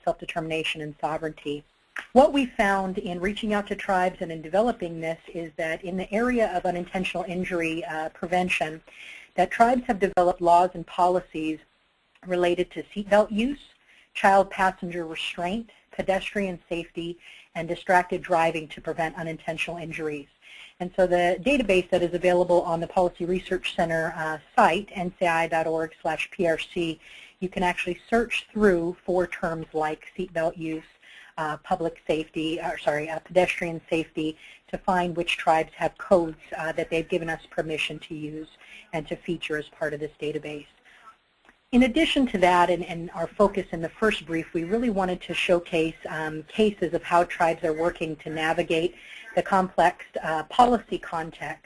self-determination and sovereignty. What we found in reaching out to tribes and in developing this is that in the area of unintentional injury prevention, that tribes have developed laws and policies related to seatbelt use, child passenger restraint, pedestrian safety, and distracted driving to prevent unintentional injuries. And so the database that is available on the Policy Research Center site, ncai.org/PRC, you can actually search through for terms like seatbelt use, public safety, pedestrian safety, to find which tribes have codes that they've given us permission to use and to feature as part of this database. In addition to that, and our focus in the first brief, we really wanted to showcase cases of how tribes are working to navigate the complex policy context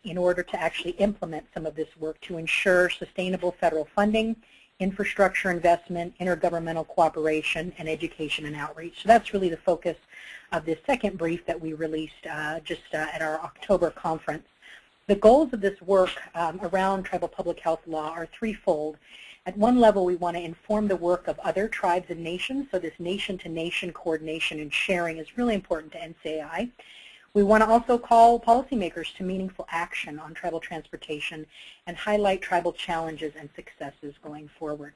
in order to actually implement some of this work to ensure sustainable federal funding, infrastructure investment, intergovernmental cooperation, and education and outreach. So that's really the focus of this second brief that we released just at our October conference. The goals of this work around tribal public health law are threefold. At one level, we want to inform the work of other tribes and nations, so this nation-to-nation coordination and sharing is really important to NCAI. We want to also call policymakers to meaningful action on tribal transportation and highlight tribal challenges and successes going forward.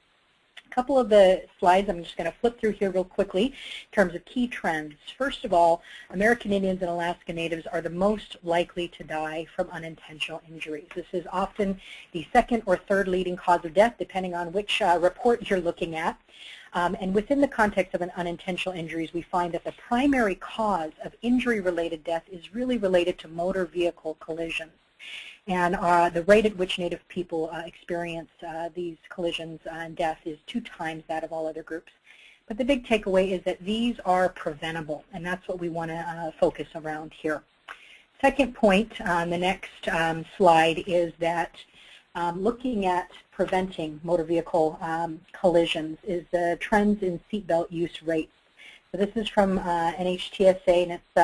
A couple of the slides I'm just going to flip through here real quickly in terms of key trends. First of all, American Indians and Alaska Natives are the most likely to die from unintentional injuries. This is often the second or third leading cause of death, depending on which report you're looking at. And within the context of unintentional injuries, we find that the primary cause of injury-related death is really related to motor vehicle collisions. And the rate at which Native people experience these collisions and death is 2 times that of all other groups. But the big takeaway is that these are preventable, and that's what we want to focus around here. Second point on the next slide is that looking at preventing motor vehicle collisions is the trends in seatbelt use rates. So this is from NHTSA, and it's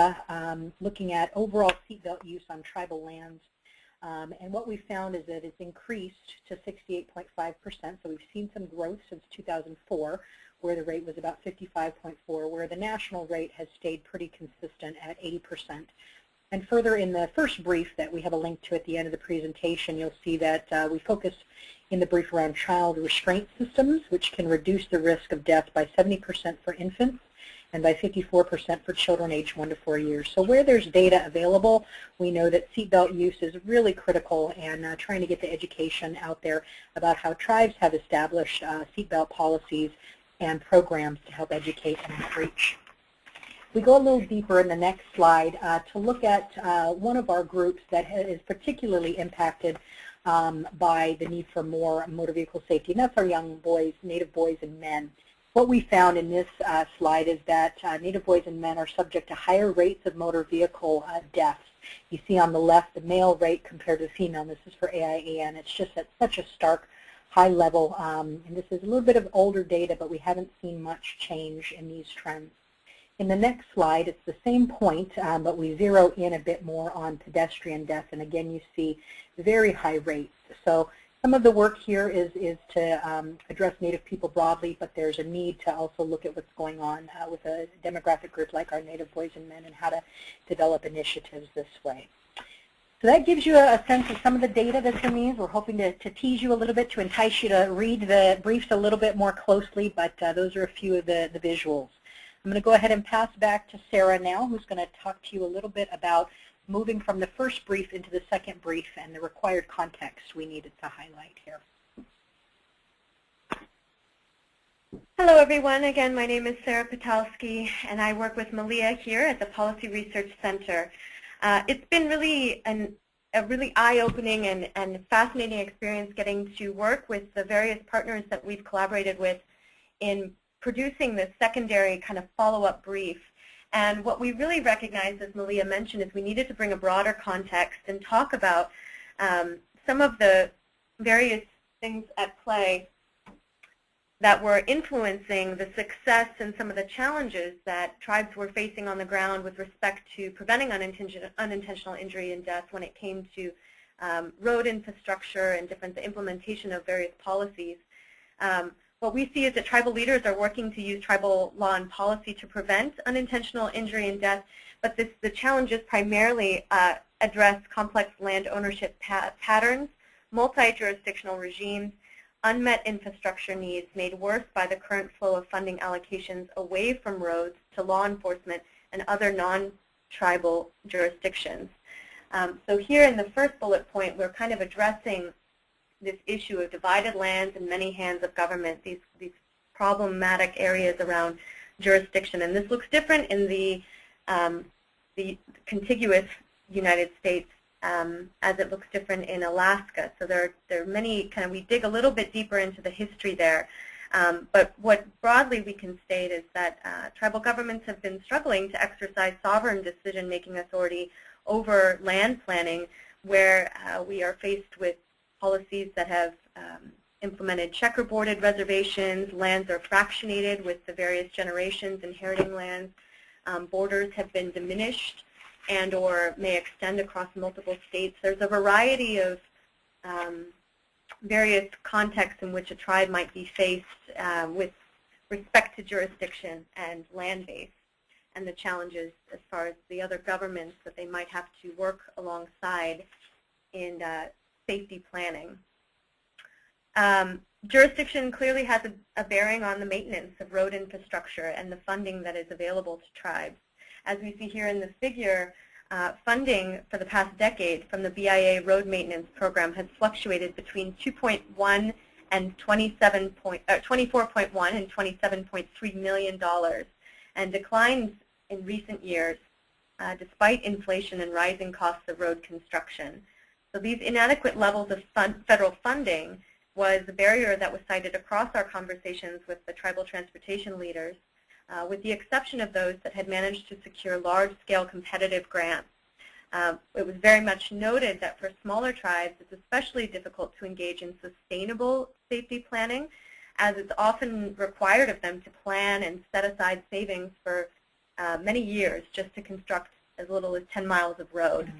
looking at overall seatbelt use on tribal lands. And what we found is that it's increased to 68.5%, so we've seen some growth since 2004, where the rate was about 55.4, where the national rate has stayed pretty consistent at 80%. And further in the first brief that we have a link to at the end of the presentation, you'll see that we focus in the brief around child restraint systems, which can reduce the risk of death by 70% for infants and by 54% for children aged 1 to 4 years. So where there's data available, we know that seatbelt use is really critical, and trying to get the education out there about how tribes have established seatbelt policies and programs to help educate and outreach. We go a little deeper in the next slide to look at one of our groups that is particularly impacted by the need for more motor vehicle safety, and that's our young boys, Native boys and men. What we found in this slide is that Native boys and men are subject to higher rates of motor vehicle deaths. You see on the left the male rate compared to female, and this is for AIA, and it's just at such a stark high level. And this is a little bit of older data, but we haven't seen much change in these trends. In the next slide, it's the same point, but we zero in a bit more on pedestrian death, and again you see very high rates. So some of the work here is to address Native people broadly, but there's a need to also look at what's going on with a demographic group like our Native boys and men and how to develop initiatives this way. So that gives you a sense of some of the data that's in these. We're hoping to tease you a little bit, to entice you to read the briefs a little bit more closely, but those are a few of the visuals. I'm going to go ahead and pass back to Sarah now, who's going to talk to you a little bit about moving from the first brief into the second brief and the required context we needed to highlight here. Hello everyone, again my name is Sarah Patalski and I work with Malia here at the Policy Research Center. It's been really a really eye-opening and fascinating experience getting to work with the various partners that we've collaborated with in producing this secondary kind of follow-up brief. And what we really recognized, as Malia mentioned, is we needed to bring a broader context and talk about some of the various things at play that were influencing the success and some of the challenges that tribes were facing on the ground with respect to preventing unintentional injury and death when it came to road infrastructure and the implementation of various policies. what we see is that tribal leaders are working to use tribal law and policy to prevent unintentional injury and death, but the challenges primarily address complex land ownership patterns, multi-jurisdictional regimes, unmet infrastructure needs made worse by the current flow of funding allocations away from roads to law enforcement and other non-tribal jurisdictions. So here in the first bullet point, we're kind of addressing this issue of divided lands and many hands of government, these problematic areas around jurisdiction. And this looks different in the contiguous United States as it looks different in Alaska. So there are many, we dig a little bit deeper into the history there. But what broadly we can state is that tribal governments have been struggling to exercise sovereign decision-making authority over land planning, where we are faced with policies that have implemented checkerboarded reservations, lands are fractionated with the various generations inheriting lands, borders have been diminished and or may extend across multiple states. There's a variety of various contexts in which a tribe might be faced with respect to jurisdiction and land base, and the challenges as far as the other governments that they might have to work alongside in safety planning. Jurisdiction clearly has a bearing on the maintenance of road infrastructure and the funding that is available to tribes. As we see here in the figure, funding for the past decade from the BIA road maintenance program has fluctuated between 2.1 and 24.1 and $27.3 million, and declines in recent years despite inflation and rising costs of road construction. So these inadequate levels of federal funding was a barrier that was cited across our conversations with the tribal transportation leaders, with the exception of those that had managed to secure large-scale competitive grants. It was very much noted that for smaller tribes, it's especially difficult to engage in sustainable safety planning, as it's often required of them to plan and set aside savings for many years just to construct as little as 10 miles of road.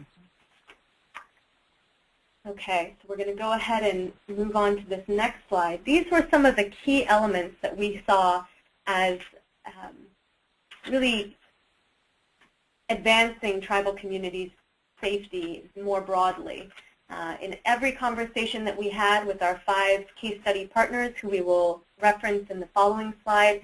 Okay, so we're going to go ahead and move on to this next slide. These were some of the key elements that we saw as really advancing tribal communities' safety more broadly. In every conversation that we had with our 5 case study partners, who we will reference in the following slide,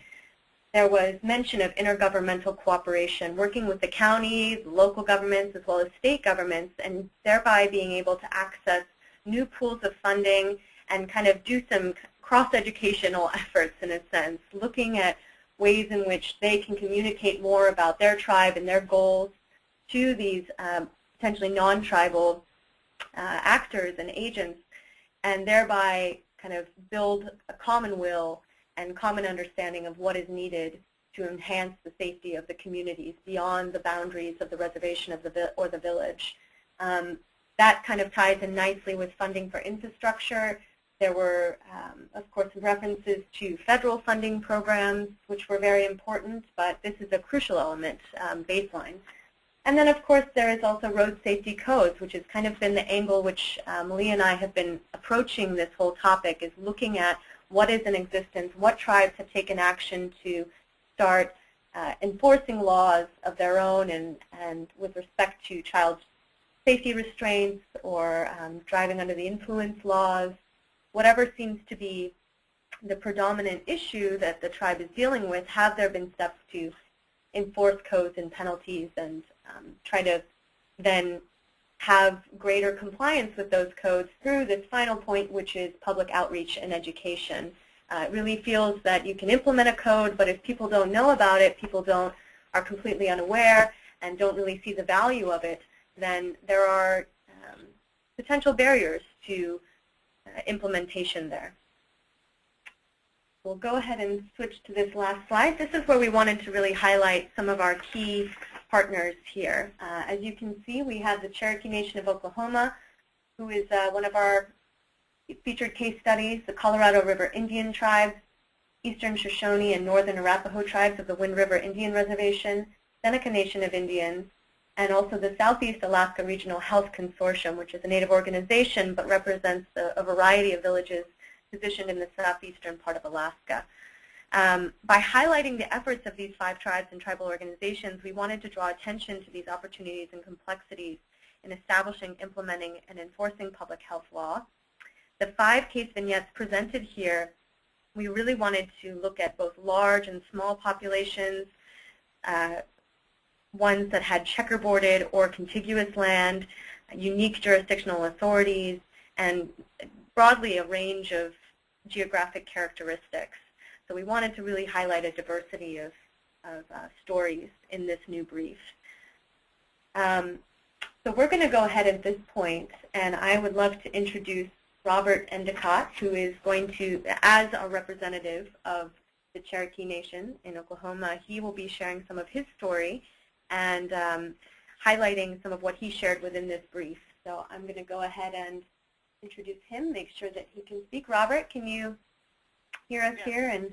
there was mention of intergovernmental cooperation, working with the counties, local governments, as well as state governments, and thereby being able to access new pools of funding and kind of do some cross-educational efforts in a sense, looking at ways in which they can communicate more about their tribe and their goals to these potentially non-tribal actors and agents, and thereby kind of build a common will and common understanding of what is needed to enhance the safety of the communities beyond the boundaries of the reservation of or the village. That kind of ties in nicely with funding for infrastructure. There were, of course, references to federal funding programs, which were very important, but this is a crucial element, baseline. And then, of course, there is also road safety codes, which has kind of been the angle which Malia and I have been approaching this whole topic, is looking at what is in existence, what tribes have taken action to start enforcing laws of their own and with respect to child safety restraints or driving under the influence laws, whatever seems to be the predominant issue that the tribe is dealing with. Have there been steps to enforce codes and penalties and try to then have greater compliance with those codes through this final point, which is public outreach and education. It really feels that you can implement a code, but if people don't know about it, are completely unaware and don't really see the value of it, then there are potential barriers to implementation there. We'll go ahead and switch to this last slide. This is where we wanted to really highlight some of our key partners here. As you can see, we have the Cherokee Nation of Oklahoma, who is one of our featured case studies, the Colorado River Indian tribes, Eastern Shoshone and Northern Arapaho tribes of the Wind River Indian Reservation, Seneca Nation of Indians, and also the Southeast Alaska Regional Health Consortium, which is a Native organization but represents a variety of villages positioned in the southeastern part of Alaska. By highlighting the efforts of these 5 tribes and tribal organizations, we wanted to draw attention to these opportunities and complexities in establishing, implementing, and enforcing public health law. The 5 case vignettes presented here, we really wanted to look at both large and small populations, ones that had checkerboarded or contiguous land, unique jurisdictional authorities, and broadly a range of geographic characteristics. So we wanted to really highlight a diversity of stories in this new brief. So we're going to go ahead at this point, and I would love to introduce Robert Endicott, who is going to, as a representative of the Cherokee Nation in Oklahoma, he will be sharing some of his story and highlighting some of what he shared within this brief. So I'm going to go ahead and introduce him, make sure that he can speak. Robert, can you hear us here? And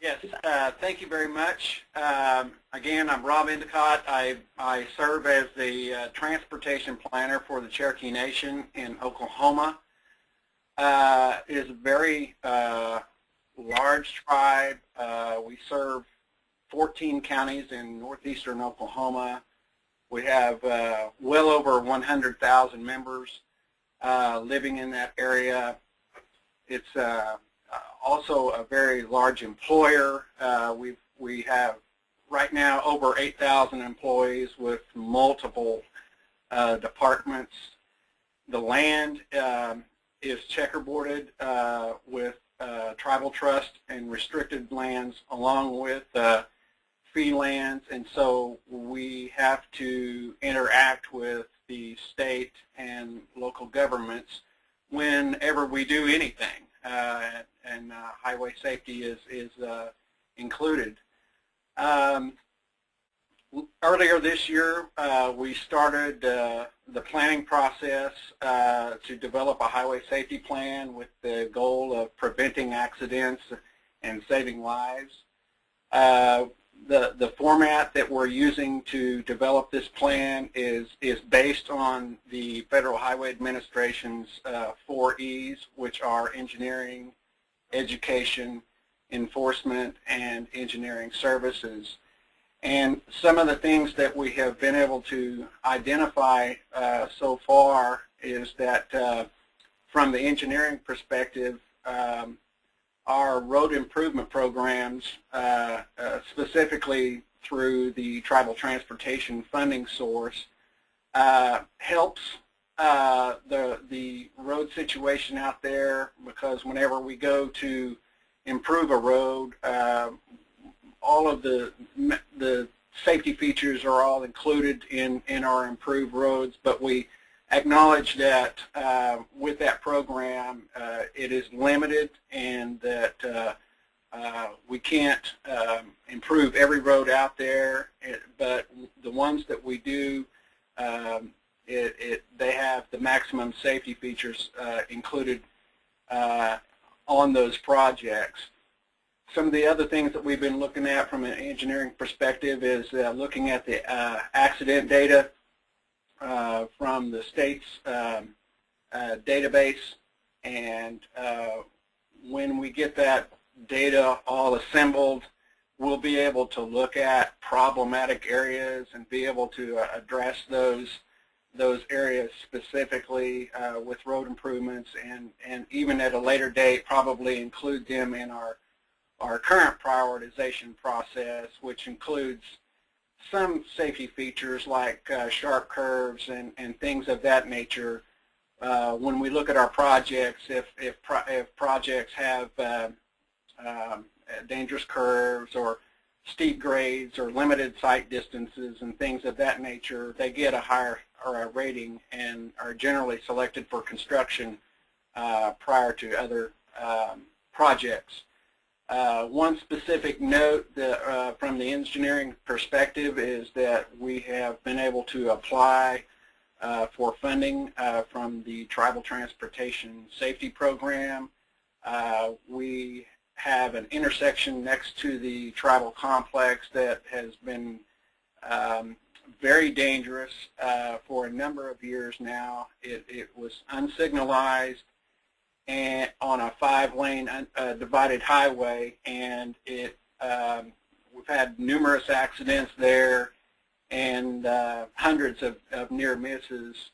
yes, thank you very much. Again, I'm Rob Endicott. I serve as the transportation planner for the Cherokee Nation in Oklahoma. It is a very large tribe. We serve 14 counties in northeastern Oklahoma. We have well over 100,000 members living in that area. It's also a very large employer. We have right now over 8,000 employees with multiple departments. The land is checkerboarded with tribal trust and restricted lands along with fee lands, and so we have to interact with the state and local governments whenever we do anything, and highway safety is included. Earlier this year, we started the planning process to develop a highway safety plan with the goal of preventing accidents and saving lives. The format that we're using to develop this plan is based on the Federal Highway Administration's 4 E's, which are engineering, education, enforcement, and engineering services. And some of the things that we have been able to identify so far is that from the engineering perspective, our road improvement programs, specifically through the tribal transportation funding source, helps the road situation out there, because whenever we go to improve a road, all of the safety features are all included in our improved roads, but we acknowledge that with that program it is limited, and that we can't improve every road out there, but the ones that we do, they have the maximum safety features included on those projects. Some of the other things that we've been looking at from an engineering perspective is looking at the accident data from the state's database, and when we get that data all assembled, we'll be able to look at problematic areas and be able to address those areas specifically with road improvements, and even at a later date probably include them in our current prioritization process, which includes some safety features like sharp curves and things of that nature. When we look at our projects, if projects have dangerous curves or steep grades or limited sight distances and things of that nature, they get a higher rating and are generally selected for construction prior to other projects. One specific note that, from the engineering perspective, is that we have been able to apply for funding from the Tribal Transportation Safety Program. We have an intersection next to the tribal complex that has been very dangerous for a number of years now. It was unsignalized. and on a 5-lane divided highway, and we've had numerous accidents there and hundreds of near misses.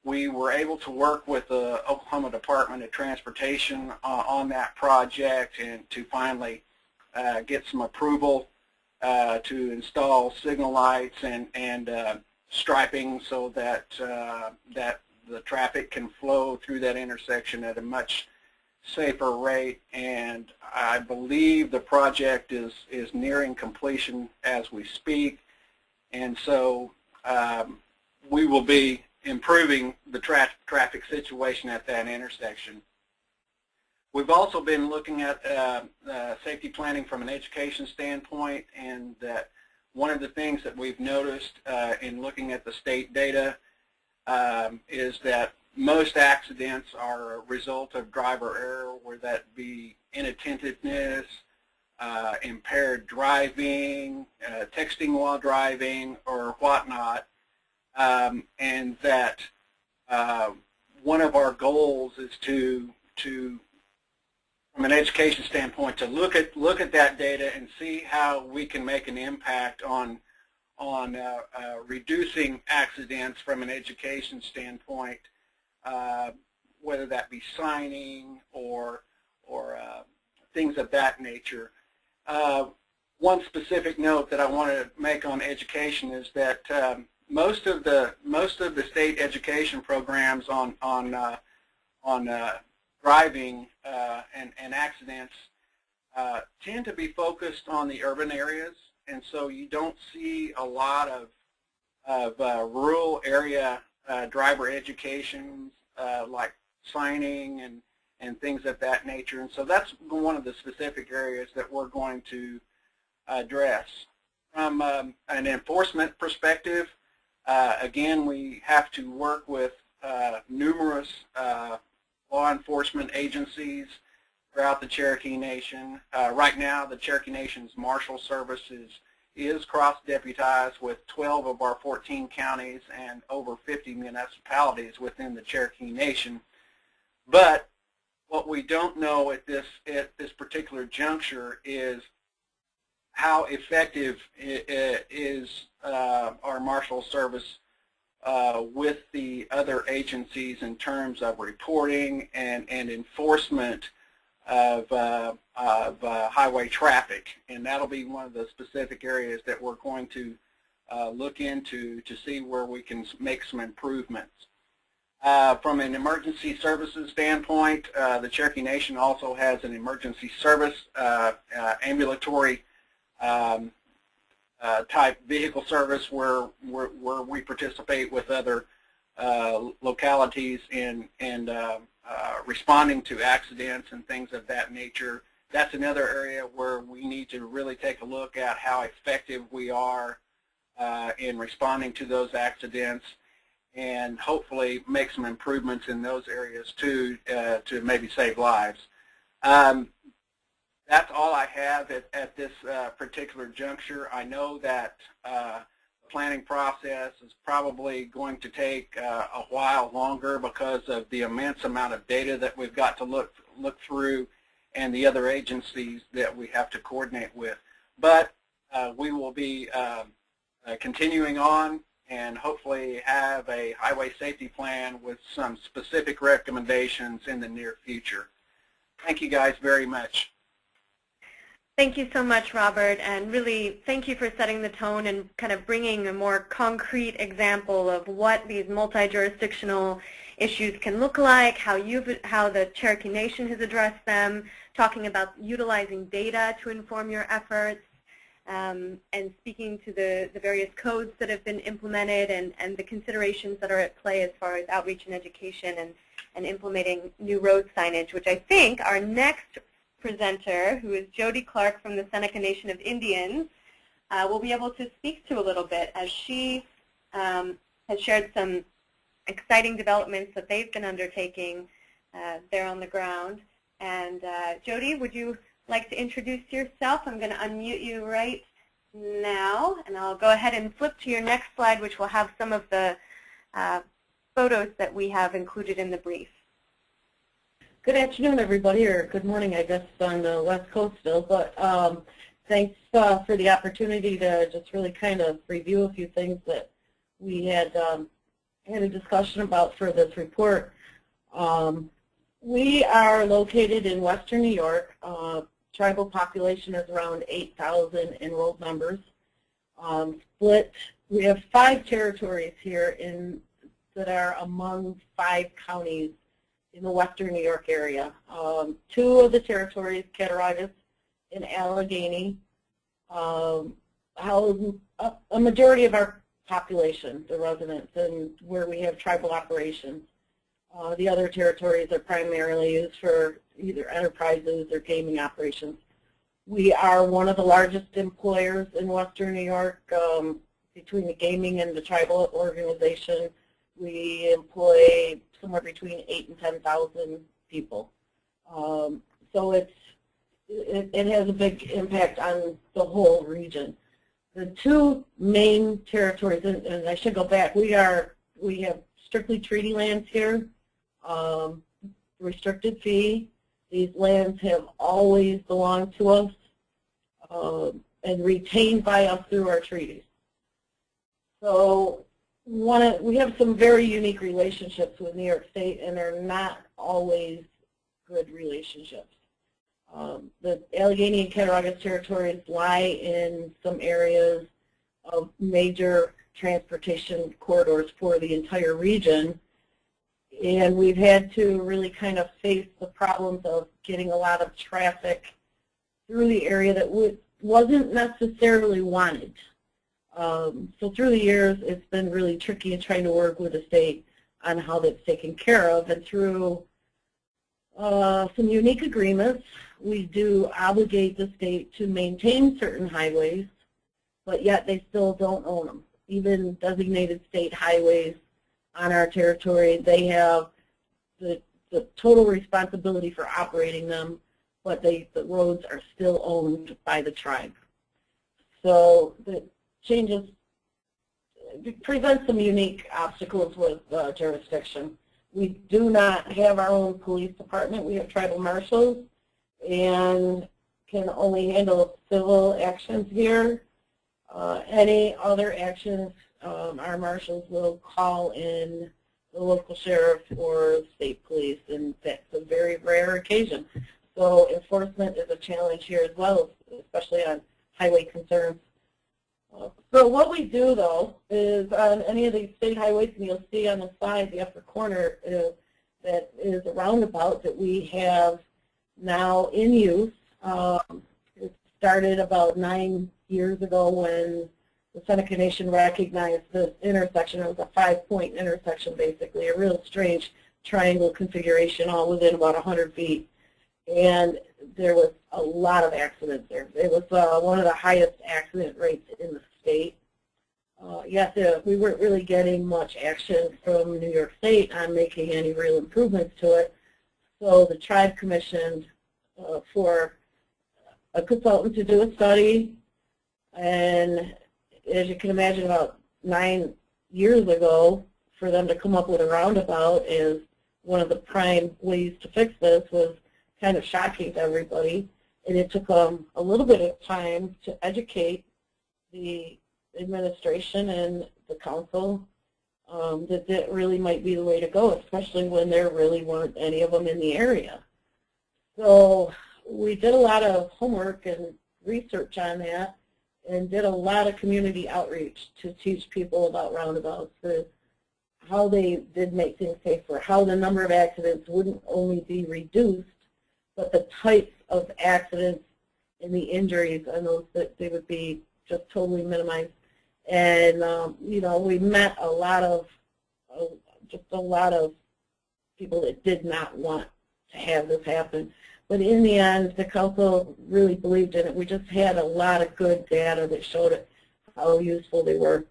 We were able to work with the Oklahoma Department of Transportation on that project and to finally get some approval to install signal lights and striping so that the traffic can flow through that intersection at a much safer rate. And I believe the project is nearing completion as we speak. And so we will be improving the traffic situation at that intersection. We've also been looking at safety planning from an education standpoint, and that one of the things that we've noticed in looking at the state data is that most accidents are a result of driver error, whether that be inattentiveness, impaired driving, texting while driving, or whatnot. And that one of our goals is to from an education standpoint, to look at that data and see how we can make an impact on reducing accidents from an education standpoint, whether that be signing or things of that nature. One specific note that I want to make on education is that most of the state education programs on driving and accidents tend to be focused on the urban areas, and so you don't see a lot of rural area driver education like signing and things of that nature. And so that's one of the specific areas that we're going to address. From an enforcement perspective, again, we have to work with numerous law enforcement agencies throughout the Cherokee Nation. Right now, the Cherokee Nation's Marshal Service is cross-deputized with 12 of our 14 counties and over 50 municipalities within the Cherokee Nation. But what we don't know at this particular juncture is how effective is our Marshal Service with the other agencies in terms of reporting and enforcement of highway traffic. And that'll be one of the specific areas that we're going to look into to see where we can make some improvements. From an emergency services standpoint, the Cherokee Nation also has an emergency service, ambulatory type vehicle service where we participate with other localities in responding to accidents and things of that nature. That's another area where we need to really take a look at how effective we are in responding to those accidents, and hopefully make some improvements in those areas too to maybe save lives. That's all I have at this particular juncture. I know that the planning process is probably going to take a while longer because of the immense amount of data that we've got to look through and the other agencies that we have to coordinate with. But we will be continuing on and hopefully have a highway safety plan with some specific recommendations in the near future. Thank you guys very much. Thank you so much, Robert, and really thank you for setting the tone and kind of bringing a more concrete example of what these multi-jurisdictional issues can look like, how the Cherokee Nation has addressed them, talking about utilizing data to inform your efforts, and speaking to the various codes that have been implemented and the considerations that are at play as far as outreach and education and implementing new road signage, which I think our next presenter, who is Jody Clark from the Seneca Nation of Indians, will be able to speak to a little bit, as she has shared some exciting developments that they've been undertaking there on the ground. And Jody, would you like to introduce yourself? I'm going to unmute you right now, and I'll go ahead and flip to your next slide, which will have some of the photos that we have included in the brief. Good afternoon, everybody, or good morning, I guess, on the West Coast still. But thanks for the opportunity to just really kind of review a few things that we had a discussion about for this report. We are located in Western New York. Tribal population is around 8,000 enrolled members. Split, we have 5 territories here that are among 5 counties in the Western New York area. 2 of the territories, Cattaraugus and Allegheny, house a majority of our population, the residents, and where we have tribal operations. The other territories are primarily used for either enterprises or gaming operations. We are one of the largest employers in Western New York. Between the gaming and the tribal organization, we employ somewhere between 8,000 and 10,000 people. So it has a big impact on the whole region. The 2 main territories, and I should go back, we have strictly treaty lands here, restricted fee. These lands have always belonged to us and retained by us through our treaties. So we have some very unique relationships with New York State, and they're not always good relationships. The Allegheny and Cattaraugus territories lie in some areas of major transportation corridors for the entire region, and we've had to really kind of face the problems of getting a lot of traffic through the area that wasn't necessarily wanted. So through the years, it's been really tricky in trying to work with the state on how that's taken care of, and through some unique agreements, we do obligate the state to maintain certain highways, but yet they still don't own them. Even designated state highways on our territory, they have the total responsibility for operating them, but the roads are still owned by the tribe. So the changes present some unique obstacles with jurisdiction. We do not have our own police department. We have tribal marshals and can only handle civil actions here. Any other actions, our marshals will call in the local sheriff or state police, and that's a very rare occasion. So enforcement is a challenge here as well, especially on highway concerns. So what we do, though, is on any of these state highways, and you'll see on the side, the upper corner, that is a roundabout that we have now in use. It started about 9 years ago when the Seneca Nation recognized this intersection. It was a 5-point intersection, basically, a real strange triangle configuration, all within about 100 feet. And there was a lot of accidents there. It was one of the highest accident rates in the state. Yet we weren't really getting much action from New York State on making any real improvements to it. So the tribe commissioned for a consultant to do a study, and as you can imagine, about 9 years ago, for them to come up with a roundabout as one of the prime ways to fix this was kind of shocking to everybody, and it took a little bit of time to educate the administration and the council that that really might be the way to go, especially when there really weren't any of them in the area. So we did a lot of homework and research on that, and did a lot of community outreach to teach people about roundabouts, how they did make things safer, how the number of accidents wouldn't only be reduced, but the types of accidents and the injuries and those that they would be just totally minimized. And you know, we met a lot of people that did not want to have this happen. But in the end, the council really believed in it. We just had a lot of good data that showed it, how useful they were.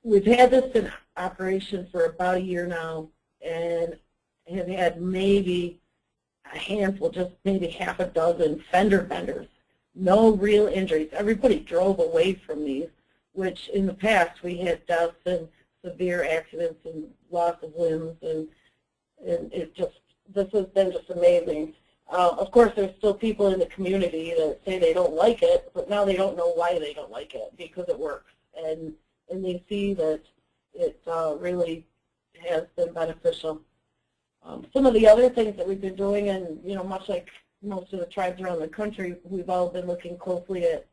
We've had this in operation for about a year now, and have had maybe a handful, just maybe half a dozen fender benders. No real injuries. Everybody drove away from these, which in the past we had deaths and severe accidents and loss of limbs, and it just this has been just amazing. Of course, there's still people in the community that say they don't like it, but now they don't know why they don't like it, because it works. And they see that it really has been beneficial. Some of the other things that we've been doing, and much like most of the tribes around the country, we've all been looking closely at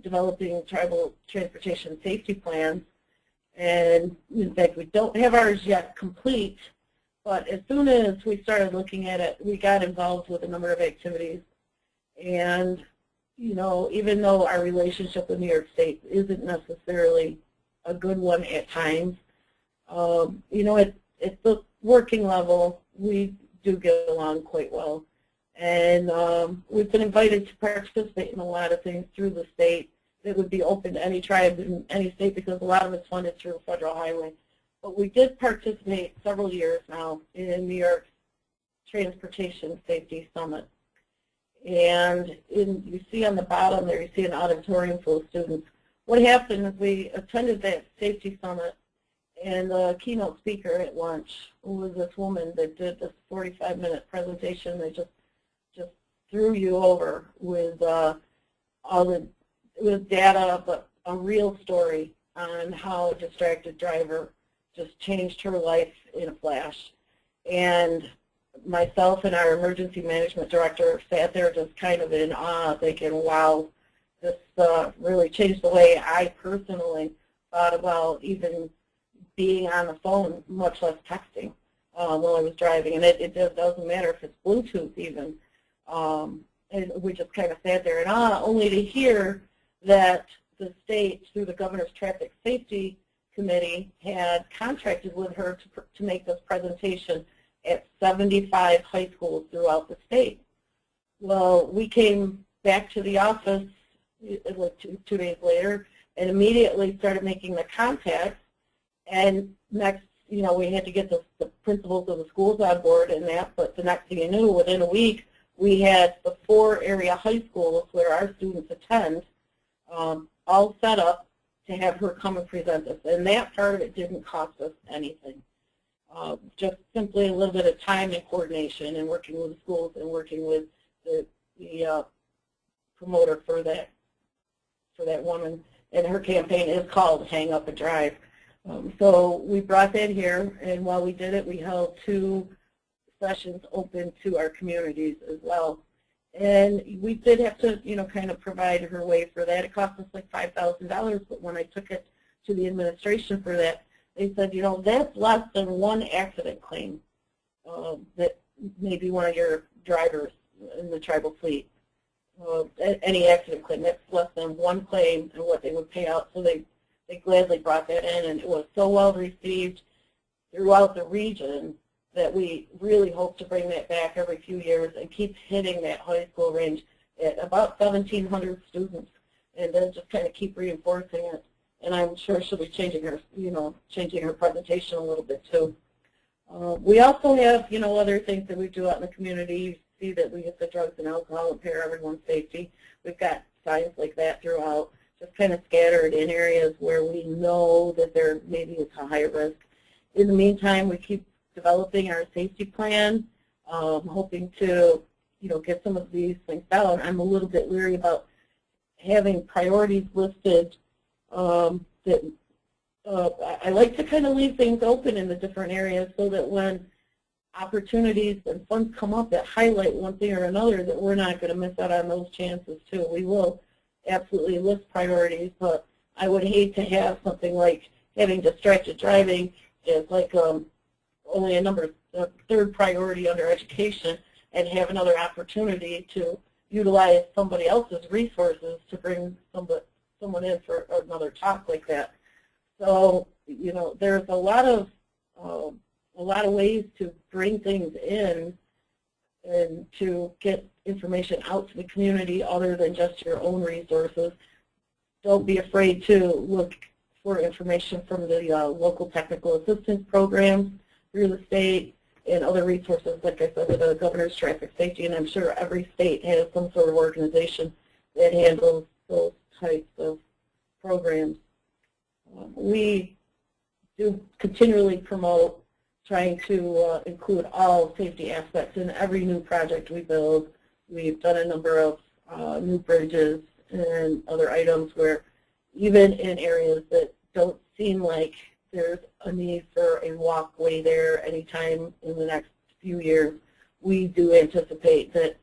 developing tribal transportation safety plans. And in fact, we don't have ours yet complete, but as soon as we started looking at it, we got involved with a number of activities. And even though our relationship with New York State isn't necessarily a good one at times, at the working level, we do get along quite well. And we've been invited to participate in a lot of things through the state that would be open to any tribe in any state, because a lot of it's funded through a federal highway. But we did participate several years now in New York's Transportation Safety Summit. And you see on the bottom there, you see an auditorium full of students. What happened is we attended that safety summit, and the keynote speaker at lunch was this woman that did this 45-minute presentation that just threw you over with with data, but a real story on how a distracted driver just changed her life in a flash. And myself and our emergency management director sat there just kind of in awe, thinking, wow, this really changed the way I personally thought about even being on the phone, much less texting while I was driving. And it just doesn't matter if it's Bluetooth even. And we just kind of sat there in awe, only to hear that the state, through the Governor's Traffic Safety Committee, had contracted with her to make this presentation at 75 high schools throughout the state. Well, we came back to the office like two days later and immediately started making the contacts. And next, we had to get the principals of the schools on board and that, but the next thing you knew, within a week, we had the 4 area high schools where our students attend all set up to have her come and present us. And that part of it didn't cost us anything. Just simply a little bit of time and coordination and working with the schools and working with the promoter for that woman. And her campaign is called Hang Up and Drive. So we brought that here, and while we did it, we held 2 sessions open to our communities as well. And we did have to, kind of provide her way for that. It cost us like $5,000, but when I took it to the administration for that, they said, that's less than 1 accident claim that maybe one of your drivers in the tribal fleet, any accident claim, that's less than 1 claim and what they would pay out. So they gladly brought that in, and it was so well received throughout the region that we really hope to bring that back every few years and keep hitting that high school range at about 1,700 students, and then just kind of keep reinforcing it. And I'm sure she'll be changing her, changing her presentation a little bit too. We also have, other things that we do out in the community. You see that we get the drugs and alcohol impair everyone's safety. We've got signs like that throughout, just kind of scattered in areas where we know that there maybe is a high risk. In the meantime, we keep developing our safety plan, hoping to, get some of these things down. I'm a little bit leery about having priorities listed. I like to kind of leave things open in the different areas so that when opportunities and funds come up that highlight one thing or another, that we're not going to miss out on those chances too. We will absolutely list priorities, but I would hate to have something like having distracted driving as like only a 3rd priority under education, and have another opportunity to utilize somebody else's resources to bring someone in for another talk like that. So there's a lot of ways to bring things in and to get information out to the community other than just your own resources. Don't be afraid to look for information from the local technical assistance programs through the state and other resources, like I said, with the Governor's Traffic Safety, and I'm sure every state has some sort of organization that handles those types of programs. We do continually promote trying to include all safety aspects in every new project we build. We've done a number of new bridges and other items where even in areas that don't seem like there's a need for a walkway there anytime in the next few years, we do anticipate that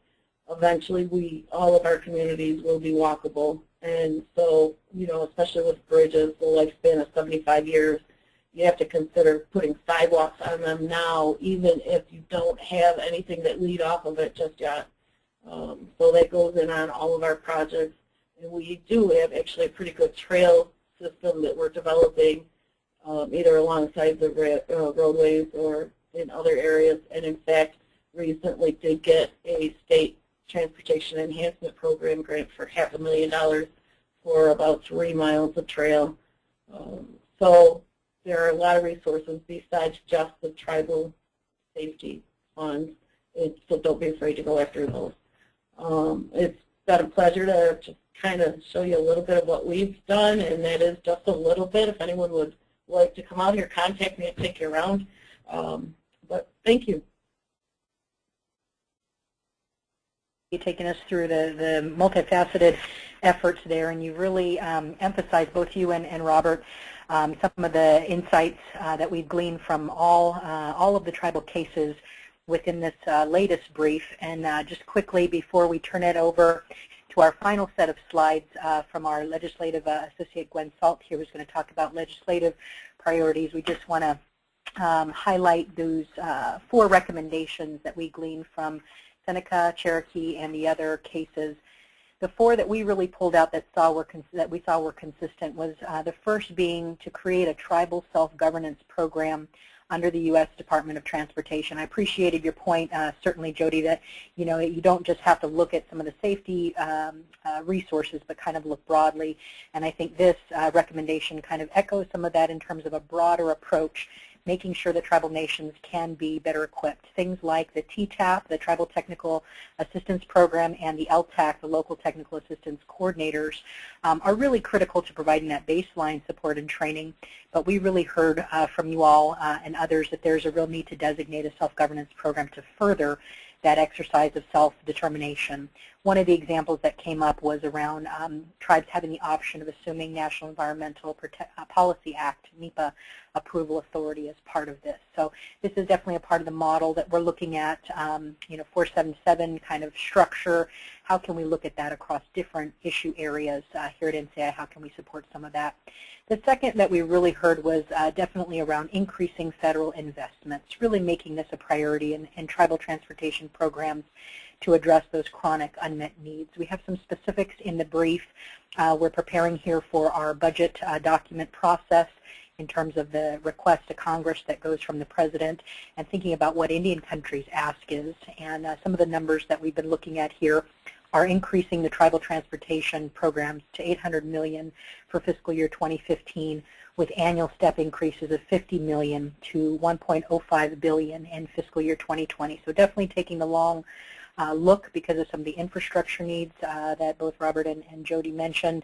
eventually all of our communities will be walkable. And so, you know, especially with bridges, the lifespan of 75 years, you have to consider putting sidewalks on them now, even if you don't have anything that lead off of it just yet. So that goes in on all of our projects. And we do have actually a pretty good trail system that we're developing, either alongside the roadways or in other areas. And in fact, recently did get a state transportation enhancement program grant for $500,000 for about 3 miles of trail. So there are a lot of resources besides just the tribal safety funds, so don't be afraid to go after those. It's been a pleasure to just kind of show you a little bit of what we've done, and that is just a little bit. If anyone would like to come out here, contact me and take you around. But thank you. You taking us through the multifaceted efforts there, and you really emphasized, both you and Robert, some of the insights that we've gleaned from all of the tribal cases within this latest brief. And just quickly, before we turn it over to our final set of slides from our legislative associate Gwen Salt here, who's going to talk about legislative priorities, we just want to highlight those 4 recommendations that we gleaned from Seneca, Cherokee, and the other cases. The 4 that we really pulled out that we saw were consistent was the first being to create a tribal self-governance program under the U.S. Department of Transportation. I appreciated your point, certainly, Jody, that you don't just have to look at some of the safety resources, but kind of look broadly. And I think this recommendation kind of echoes some of that in terms of a broader approach, making sure that tribal nations can be better equipped. Things like the TTAP, the Tribal Technical Assistance Program, and the LTAC, the Local Technical Assistance Coordinators, are really critical to providing that baseline support and training. But we really heard from you all and others that there's a real need to designate a self-governance program to further that exercise of self-determination. One of the examples that came up was around tribes having the option of assuming National Environmental Policy Act, NEPA, approval authority as part of this. So this is definitely a part of the model that we're looking at, 477 kind of structure. How can we look at that across different issue areas here at NCAI? How can we support some of that? The second that we really heard was definitely around increasing federal investments, really making this a priority in tribal transportation programs to address those chronic unmet needs. We have some specifics in the brief. We're preparing here for our budget document process in terms of the request to Congress that goes from the President, and thinking about what Indian country's ask is. And some of the numbers that we've been looking at here are increasing the tribal transportation programs to $800 million for fiscal year 2015, with annual step increases of $50 million to $1.05 billion in fiscal year 2020. So definitely taking the long look because of some of the infrastructure needs that both Robert and Jody mentioned.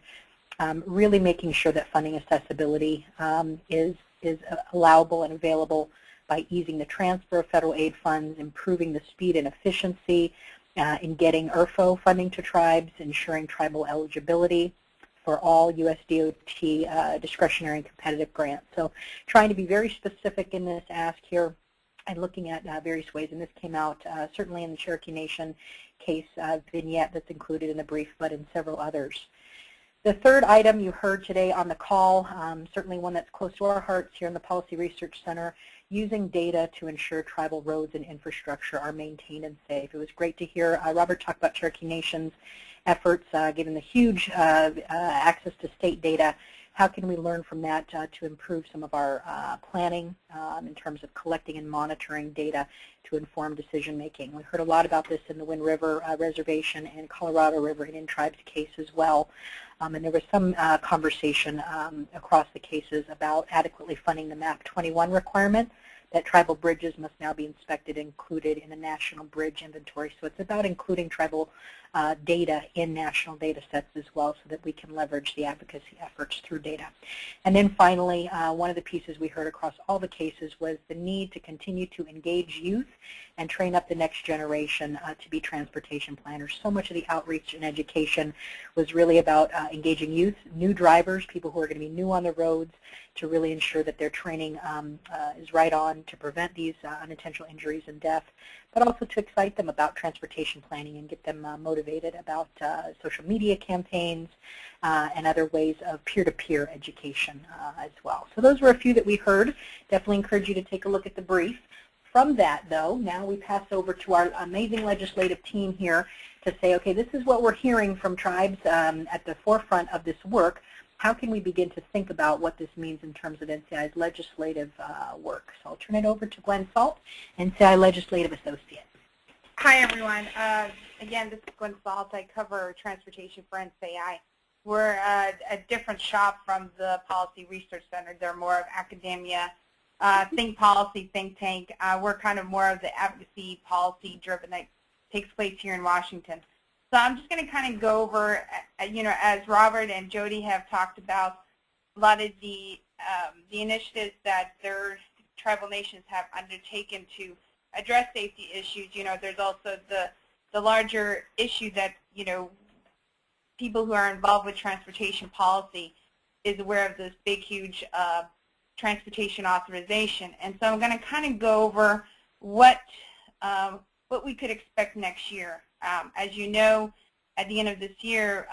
Really making sure that funding accessibility is allowable and available by easing the transfer of federal aid funds, improving the speed and efficiency in getting IRFO funding to tribes, ensuring tribal eligibility for all USDOT discretionary and competitive grants. So trying to be very specific in this ask here and looking at various ways, and this came out certainly in the Cherokee Nation case vignette that's included in the brief, but in several others. The third item you heard today on the call, certainly one that's close to our hearts here in the Policy Research Center, using data to ensure tribal roads and infrastructure are maintained and safe. It was great to hear Robert talk about Cherokee Nation's efforts, given the huge access to state data. How can we learn from that to improve some of our planning in terms of collecting and monitoring data to inform decision making? We heard a lot about this in the Wind River Reservation and Colorado River Indian Tribes case as well. And there was some conversation across the cases about adequately funding the MAP 21 requirement, that tribal bridges must now be inspected and included in the National Bridge Inventory. So it's about including tribal data in national data sets as well so that we can leverage the advocacy efforts through data. And then finally, one of the pieces we heard across all the cases was the need to continue to engage youth and train up the next generation to be transportation planners. So much of the outreach and education was really about engaging youth, new drivers, people who are going to be new on the roads, to really ensure that their training is right on to prevent these unintentional injuries and death, but also to excite them about transportation planning and get them motivated about social media campaigns and other ways of peer-to-peer education as well. So those were a few that we heard. Definitely encourage you to take a look at the brief. From that, though, now we pass over to our amazing legislative team here to say, okay, this is what we're hearing from tribes at the forefront of this work. How can we begin to think about what this means in terms of NCAI's legislative work? So I'll turn it over to Gwen Salt, NCAI Legislative Associate. Hi, everyone. Again, this is Gwen Salt. I cover transportation for NCAI. We're a different shop from the Policy Research Center. They're more of academia, think policy, think tank. We're kind of more of the advocacy policy driven that takes place here in Washington. So I'm just going to kind of go over, as Robert and Jody have talked about, a lot of the initiatives that their tribal nations have undertaken to address safety issues. There's also the larger issue that, people who are involved with transportation policy is aware of this big, huge transportation authorization. And so I'm going to kind of go over what we could expect next year. As you know, at the end of this year,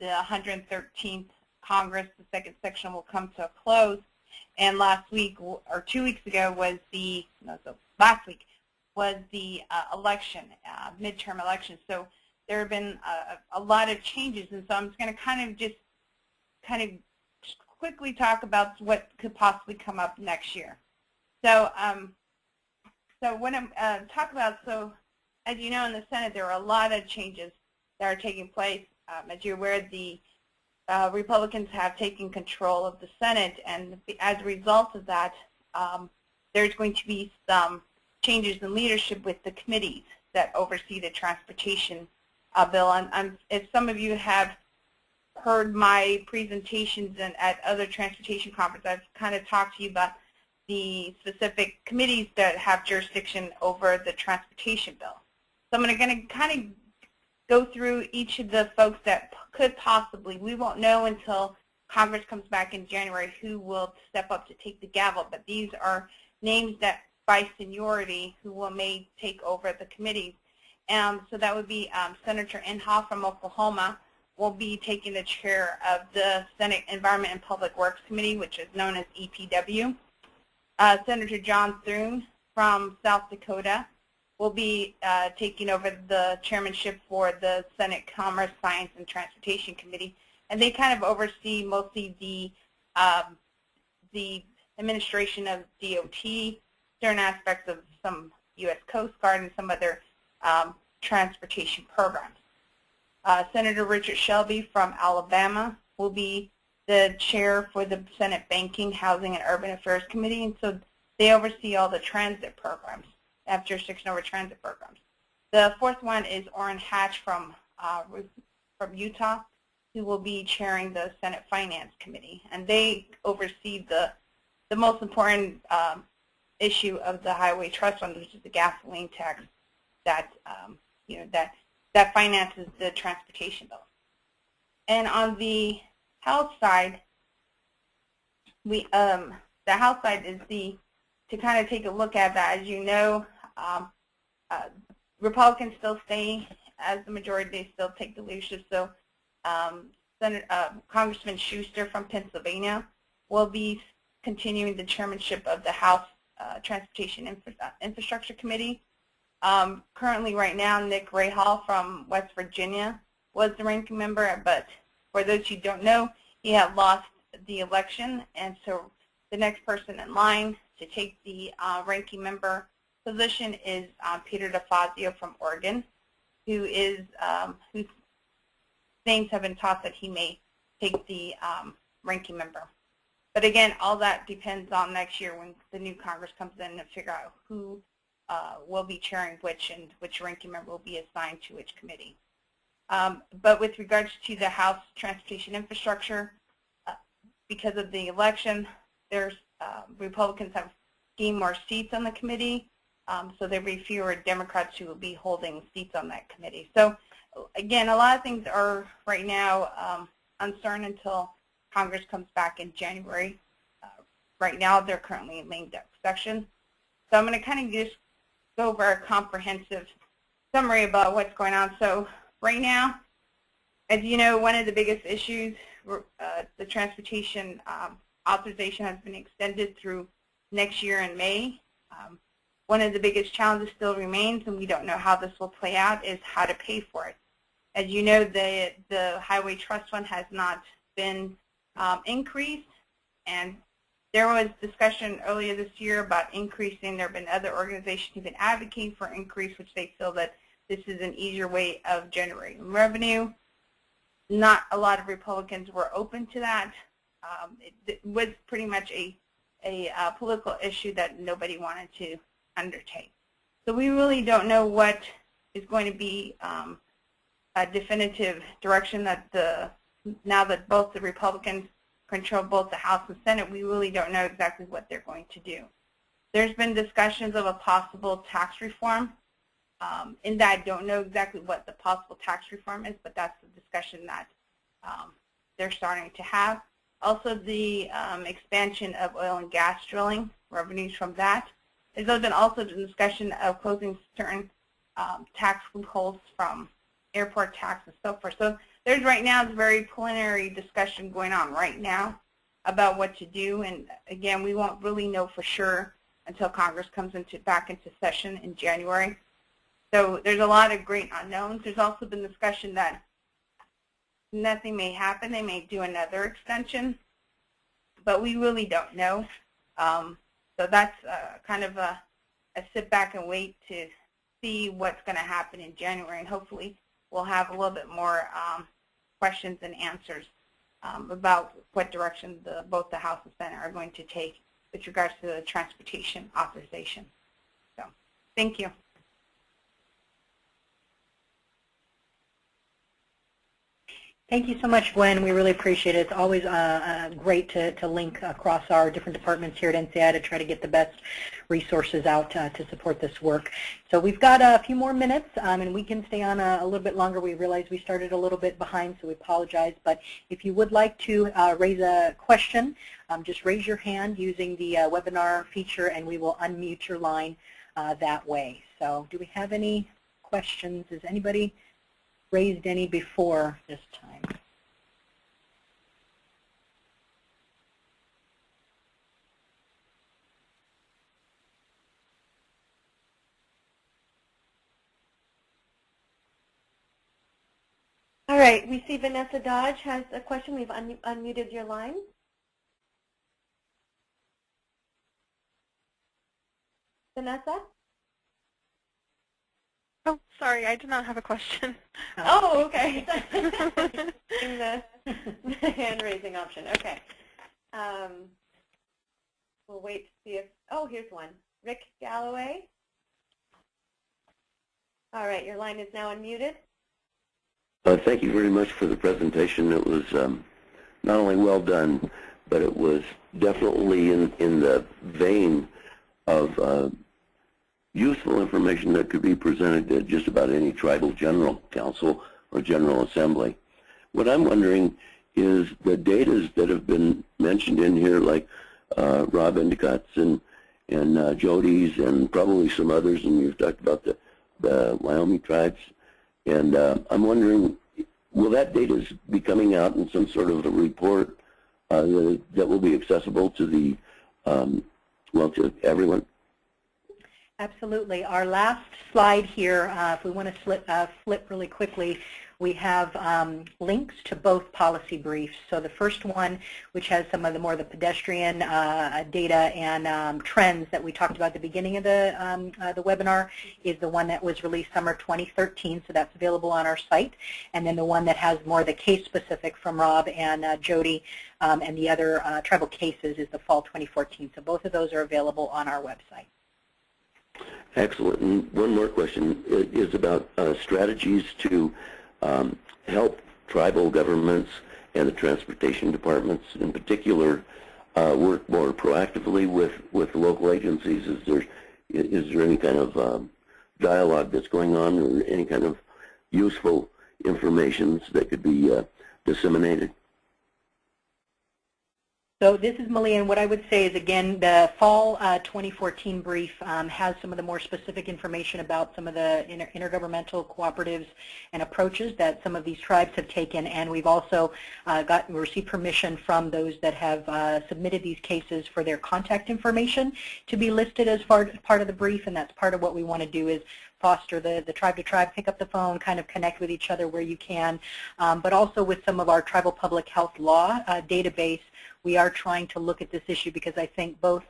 the 113th Congress, the second section, will come to a close. And last week, or 2 weeks ago, was last week was the election, midterm election. So there have been a lot of changes, and so I'm just going to kind of quickly talk about what could possibly come up next year. So, when I'm talking about, as you know, in the Senate, there are a lot of changes that are taking place. As you're aware, the Republicans have taken control of the Senate, and as a result of that, there's going to be some changes in leadership with the committees that oversee the transportation bill. And if some of you have heard my presentations at other transportation conferences, I've kind of talked to you about the specific committees that have jurisdiction over the transportation bill. So I'm going to kind of go through each of the folks that could possibly, we won't know until Congress comes back in January who will step up to take the gavel, but these are names that by seniority who may take over the committees. So that would be Senator Inhofe from Oklahoma will be taking the chair of the Senate Environment and Public Works Committee, which is known as EPW. Senator John Thune from South Dakota will be taking over the chairmanship for the Senate Commerce, Science, and Transportation Committee. And they kind of oversee mostly the administration of DOT, certain aspects of some U.S. Coast Guard, and some other transportation programs. Senator Richard Shelby from Alabama will be the chair for the Senate Banking, Housing, and Urban Affairs Committee, and so they oversee all the transit programs, have jurisdiction over transit programs. The fourth one is Orrin Hatch from Utah, who will be chairing the Senate Finance Committee, and they oversee the most important issue of the Highway Trust Fund, which is the gasoline tax that that finances the transportation bill. And on the House side, the House side is to kind of take a look at that. As you know, Republicans still stay as the majority; they still take the leadership. So, Congressman Schuster from Pennsylvania will be continuing the chairmanship of the House Transportation Infrastructure Committee. Currently, right now, Nick Rahal from West Virginia was the ranking member, but for those who don't know, he had lost the election, and so the next person in line to take the ranking member position is Peter DeFazio from Oregon, whose names have been tossed that he may take the ranking member. But again, all that depends on next year when the new Congress comes in and figure out who will be chairing which and which ranking member will be assigned to which committee. But with regards to the House Transportation Infrastructure, because of the election, there's Republicans have gained more seats on the committee, so there will be fewer Democrats who will be holding seats on that committee. So again, a lot of things are right now uncertain until Congress comes back in January. Right now, they're currently in lame duck session. So I'm going to kind of just go over a comprehensive summary about what's going on. So right now, as you know, one of the biggest issues, the transportation authorization has been extended through next year in May. One of the biggest challenges still remains, and we don't know how this will play out, is how to pay for it. As you know, the Highway Trust Fund has not been increased, and there was discussion earlier this year about increasing. There have been other organizations who have been advocating for increase, which they feel that this is an easier way of generating revenue. Not a lot of Republicans were open to that. It was pretty much a political issue that nobody wanted to undertake. So we really don't know what is going to be a definitive direction that now that both the Republicans control both the House and Senate, we really don't know exactly what they're going to do. There's been discussions of a possible tax reform. In that, I don't know exactly what the possible tax reform is, but that's the discussion that they're starting to have. Also, the expansion of oil and gas drilling, revenues from that. There's been also the discussion of closing certain tax loopholes from airport tax and so forth. So there's right now a very preliminary discussion going on right now about what to do. And again, we won't really know for sure until Congress comes back into session in January. So there's a lot of great unknowns. There's also been discussion that nothing may happen. They may do another extension, but we really don't know. So that's kind of a sit back and wait to see what's going to happen in January, and hopefully we'll have a little bit more questions and answers about what direction both the House and Senate are going to take with regards to the transportation authorization. So thank you. Thank you so much, Gwen. We really appreciate it. It's always great to link across our different departments here at NCAI to try to get the best resources out to support this work. So we've got a few more minutes, and we can stay on a little bit longer. We realize we started a little bit behind, so we apologize. But if you would like to raise a question, just raise your hand using the webinar feature, and we will unmute your line that way. So do we have any questions? Has anybody raised any before this time? All right, we see Vanessa Dodge has a question. We've unmuted your line. Vanessa? Oh, sorry, I did not have a question. Oh, okay. In the hand-raising option. Okay. We'll wait to see if, oh, here's one. Rick Galloway. All right, your line is now unmuted. Thank you very much for the presentation. It was not only well done, but it was definitely in the vein of useful information that could be presented at just about any tribal general council or general assembly. What I'm wondering is the data that have been mentioned in here, like Rob Endicott's and Jody's and probably some others, and you've talked about the Wyoming tribes, and I'm wondering, will that data be coming out in some sort of a report that will be accessible to the, well, to everyone? Absolutely. Our last slide here, if we want to flip really quickly, we have links to both policy briefs. So the first one, which has some of the more the pedestrian data and trends that we talked about at the beginning of the webinar, is the one that was released summer 2013. So that's available on our site. And then the one that has more the case specific from Rob and Jody and the other tribal cases is the fall 2014. So both of those are available on our website. Excellent. And one more question is about strategies to help tribal governments and the transportation departments in particular work more proactively with local agencies. Is there any kind of dialogue that's going on, or any kind of useful information that could be disseminated? So this is Malia, and what I would say is, again, the fall 2014 brief has some of the more specific information about some of the intergovernmental cooperatives and approaches that some of these tribes have taken, and we've also received permission from those that have submitted these cases for their contact information to be listed as part of the brief, and that's part of what we want to do is foster the tribe-to-tribe, pick up the phone, kind of connect with each other where you can, but also with some of our tribal public health law database. We are trying to look at this issue because I think both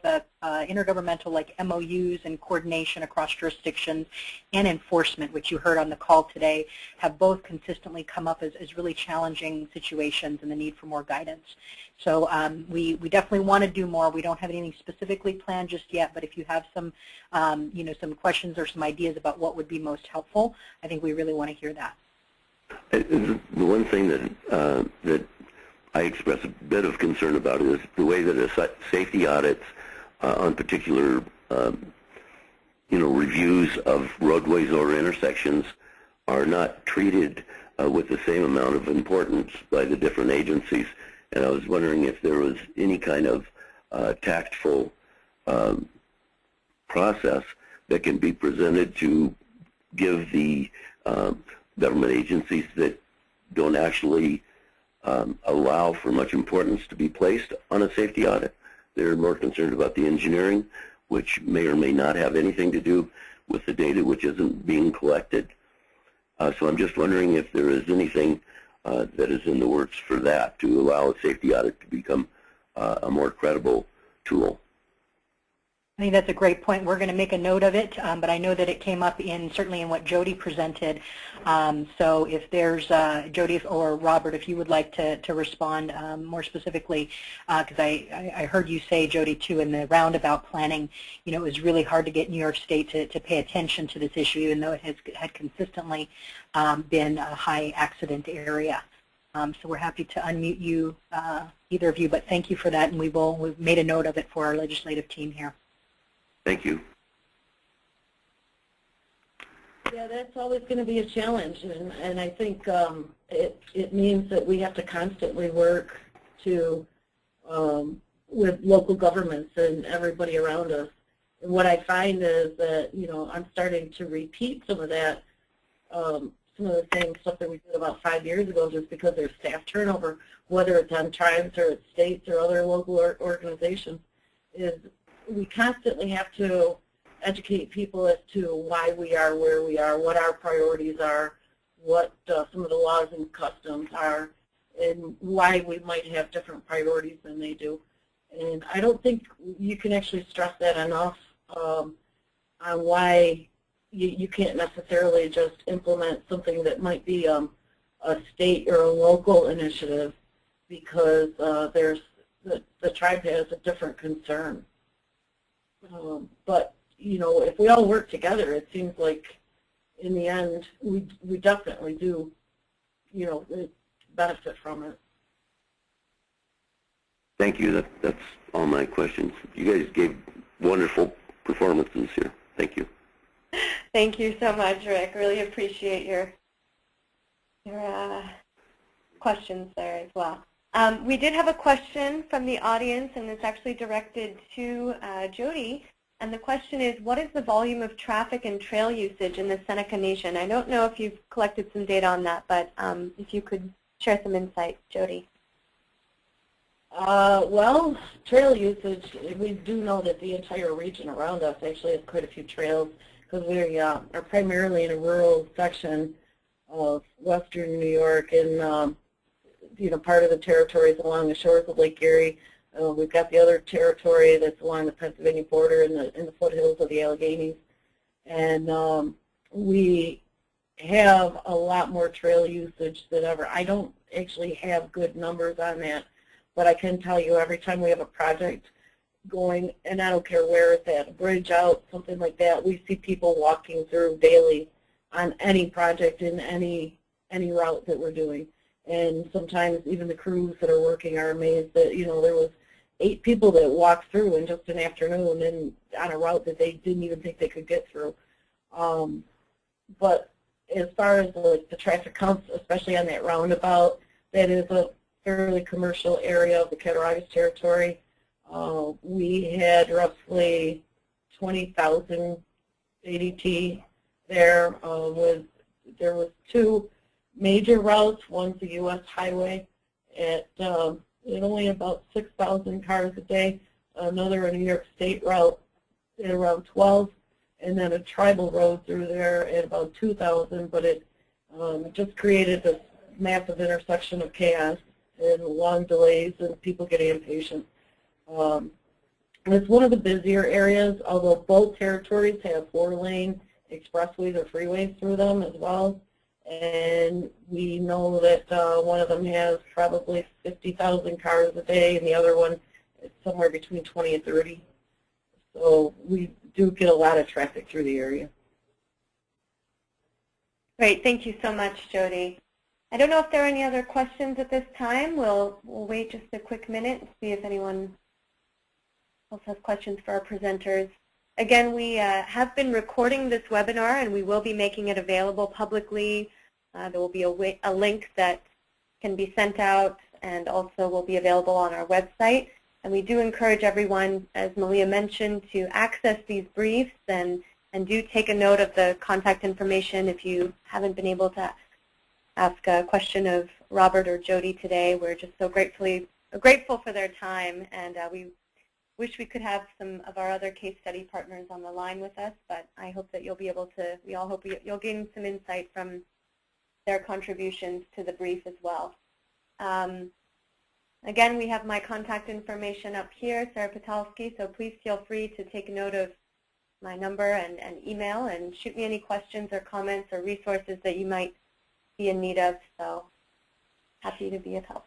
intergovernmental like MOUs and coordination across jurisdictions and enforcement, which you heard on the call today, have both consistently come up as really challenging situations and the need for more guidance. So we definitely want to do more. We don't have anything specifically planned just yet, but if you have some, some questions or some ideas about what would be most helpful, I think we really want to hear that. The one thing that I express a bit of concern about is the way that safety audits on particular, reviews of roadways or intersections are not treated with the same amount of importance by the different agencies. And I was wondering if there was any kind of tactful process that can be presented to give the government agencies that don't actually allow for much importance to be placed on a safety audit. They're more concerned about the engineering, which may or may not have anything to do with the data which isn't being collected. So I'm just wondering if there is anything that is in the works for that, to allow a safety audit to become a more credible tool. I think that's a great point. We're going to make a note of it, but I know that it came up certainly in what Jody presented. So if there's, Jody or Robert, if you would like to respond more specifically, because I heard you say, Jody, too, in the roundabout planning, it was really hard to get New York State to pay attention to this issue, even though it had consistently been a high accident area. So we're happy to unmute you, either of you, but thank you for that, and we've made a note of it for our legislative team here. Thank you. Yeah, that's always going to be a challenge, and I think it means that we have to constantly work with local governments and everybody around us. And what I find is that, I'm starting to repeat some of that, some of the same stuff that we did about 5 years ago, just because there's staff turnover, whether it's on tribes or it's states or other local organizations, is we constantly have to educate people as to why we are where we are, what our priorities are, what some of the laws and customs are, and why we might have different priorities than they do. And I don't think you can actually stress that enough on why you can't necessarily just implement something that might be a state or a local initiative, because the tribe has a different concern. But if we all work together, it seems like in the end we definitely do benefit from it. Thank you. That's all my questions. You guys gave wonderful performances here. Thank you. Thank you so much, Rick. Really appreciate your questions there as well. We did have a question from the audience, and it's actually directed to Jody. And the question is, what is the volume of traffic and trail usage in the Seneca Nation? I don't know if you've collected some data on that, but if you could share some insight, Jody. Well, trail usage, we do know that the entire region around us actually has quite a few trails, because we are primarily in a rural section western New York and part of the territories along the shores of Lake Erie. We've got the other territory that's along the Pennsylvania border in the foothills of the Alleghenies. And we have a lot more trail usage than ever. I don't actually have good numbers on that, but I can tell you every time we have a project going, and I don't care where it's at, a bridge out, something like that, we see people walking through daily on any project in any route that we're doing. And sometimes even the crews that are working are amazed that, there was 8 people that walked through in just an afternoon and on a route that they didn't even think they could get through. But as far as the traffic counts, especially on that roundabout, that is a fairly commercial area of the Cattaraugus Territory. We had roughly 20,000 ADT there. There was 2 major routes. One's the U.S. highway at only about 6,000 cars a day. Another a New York State route at around 12, and then a tribal road through there at about 2,000. But it just created this massive intersection of chaos and long delays and people getting impatient. It's one of the busier areas, although both territories have 4-lane expressways or freeways through them as well. And we know that one of them has probably 50,000 cars a day, and the other one is somewhere between 20 and 30. So we do get a lot of traffic through the area. Great. Thank you so much, Jody. I don't know if there are any other questions at this time. We'll wait just a quick minute to see if anyone else has questions for our presenters. Again, we have been recording this webinar, and we will be making it available publicly. There will be a link that can be sent out and also will be available on our website. And we do encourage everyone, as Malia mentioned, to access these briefs and do take a note of the contact information if you haven't been able to ask a question of Robert or Jody today. We're just so grateful for their time, and we wish we could have some of our other case study partners on the line with us, but I hope that you'll be able to, we all hope you'll gain some insight from their contributions to the brief as well. Again, we have my contact information up here, Sarah Petalski, so please feel free to take note of my number and email and shoot me any questions or comments or resources that you might be in need of, so happy to be of help.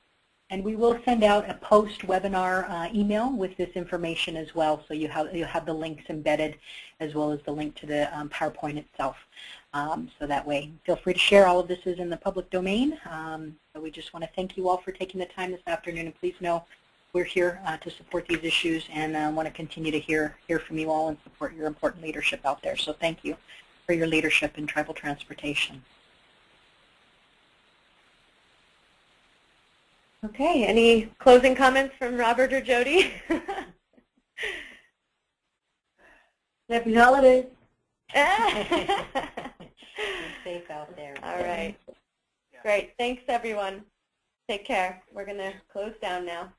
And we will send out a post-webinar email with this information as well, so you'll have the links embedded as well as the link to the PowerPoint itself. So that way, feel free to share. All of this is in the public domain. So we just want to thank you all for taking the time this afternoon, and please know we're here to support these issues and want to continue to hear from you all and support your important leadership out there. So thank you for your leadership in tribal transportation. Okay, any closing comments from Robert or Jody? Happy holidays. Be safe out there. All right. Great. Thanks, everyone. Take care. We're going to close down now.